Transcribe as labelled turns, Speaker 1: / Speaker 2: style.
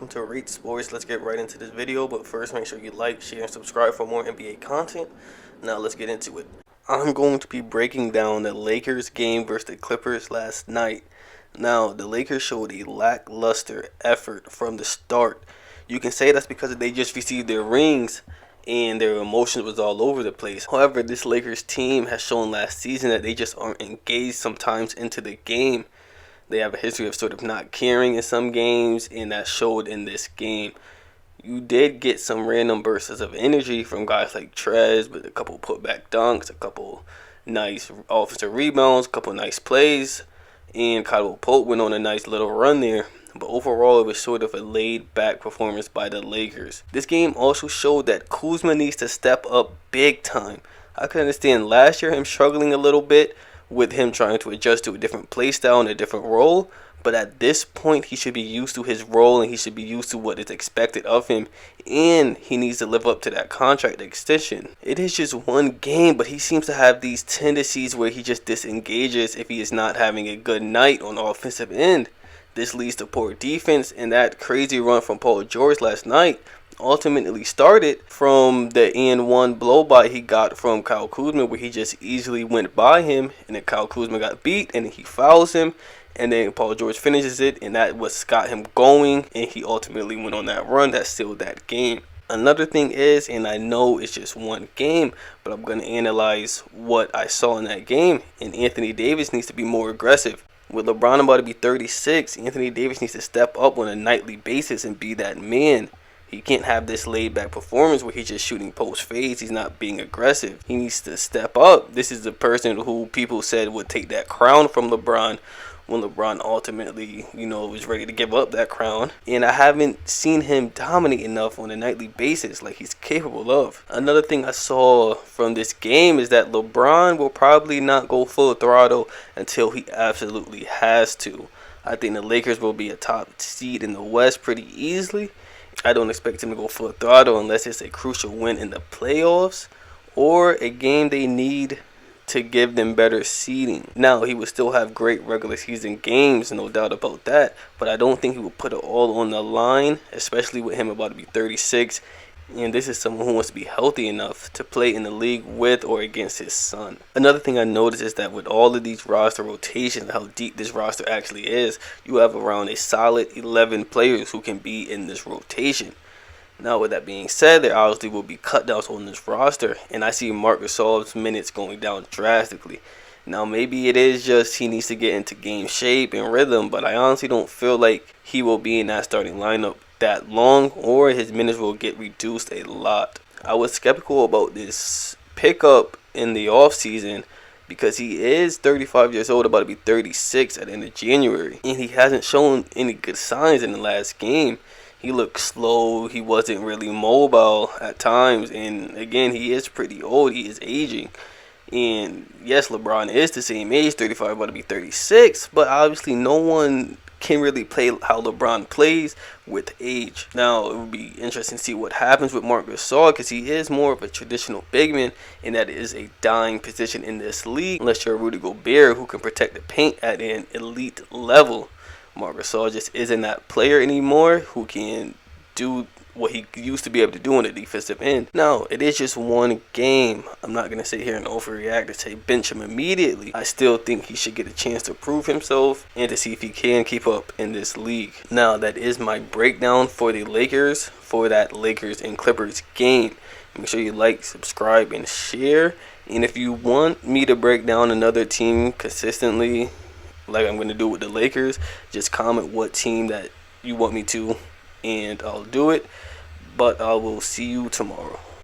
Speaker 1: welcome to Rate Sports. Let's get right into this video, but first make sure you like, share, and subscribe for more NBA content. Now let's get into it. I'm going to be breaking down the Lakers game versus the Clippers last night. Now, the Lakers showed a lackluster effort from the start. You can say that's because they just received their rings and their emotions was all over the place. However, this Lakers team has shown last season that they just aren't engaged sometimes into the game. They have a history of sort of not caring in some games, and that showed in this game. You did get some random bursts of energy from guys like Trez, with a couple putback dunks, a couple nice offensive rebounds, a couple nice plays, and Caldwell Pope went on a nice little run there. But overall, it was sort of a laid-back performance by the Lakers. This game also showed that Kuzma needs to step up big time. I could understand last year him struggling a little bit, with him trying to adjust to a different play style and a different role. But at this point, he should be used to his role and he should be used to what is expected of him. And he needs to live up to that contract extension. It is just one game, but he seems to have these tendencies where he just disengages if he is not having a good night on the offensive end. This leads to poor defense, and that crazy run from Paul George last night ultimately started from the N1 blow by he got from Kyle Kuzma, where he just easily went by him, and then Kyle Kuzma got beat, and then he fouls him, and then Paul George finishes it, and that was got him going, and he ultimately went on that run that sealed that game. Another thing is, and I know it's just one game, but I'm going to analyze what I saw in that game, and Anthony Davis needs to be more aggressive. With LeBron about to be 36, Anthony Davis needs to step up on a nightly basis and be that man. He can't have this laid-back performance where he's just shooting post fades. He's not being aggressive. He needs to step up. This is the person who people said would take that crown from LeBron when LeBron ultimately, was ready to give up that crown. And I haven't seen him dominate enough on a nightly basis like he's capable of. Another thing I saw from this game is that LeBron will probably not go full throttle until he absolutely has to. I think the Lakers will be a top seed in the West pretty easily. I don't expect him to go full throttle unless it's a crucial win in the playoffs or a game they need to give them better seeding. Now, he will still have great regular season games, no doubt about that, but I don't think he will put it all on the line, especially with him about to be 36. And this is someone who wants to be healthy enough to play in the league with or against his son. Another thing I noticed is that with all of these roster rotations, how deep this roster actually is, you have around a solid 11 players who can be in this rotation. Now, with that being said, there obviously will be cutdowns on this roster, and I see Marc Gasol's minutes going down drastically. Now, maybe it is just he needs to get into game shape and rhythm, but I honestly don't feel like he will be in that starting lineup that long, or his minutes will get reduced a lot. I was skeptical about this pickup in the offseason because he is 35 years old, about to be 36 at the end of January, and he hasn't shown any good signs in the last game. He looked slow, he wasn't really mobile at times, and again, he is pretty old, he is aging. And yes, LeBron is the same age, 35, about to be 36, but obviously no one can really play how LeBron plays with age. Now, it would be interesting to see what happens with Marc Gasol because he is more of a traditional big man, and that is a dying position in this league unless you're Rudy Gobert who can protect the paint at an elite level. Marc Gasol just isn't that player anymore who can do what he used to be able to do on the defensive end. Now, it is just one game. I'm not going to sit here and overreact and say bench him immediately. I still think he should get a chance to prove himself and to see if he can keep up in this league. Now, that is my breakdown for the Lakers, for that Lakers and Clippers game. Make sure you like, subscribe, and share. And if you want me to break down another team consistently, like I'm going to do with the Lakers, just comment what team that you want me to, and I'll do it. But I will see you tomorrow.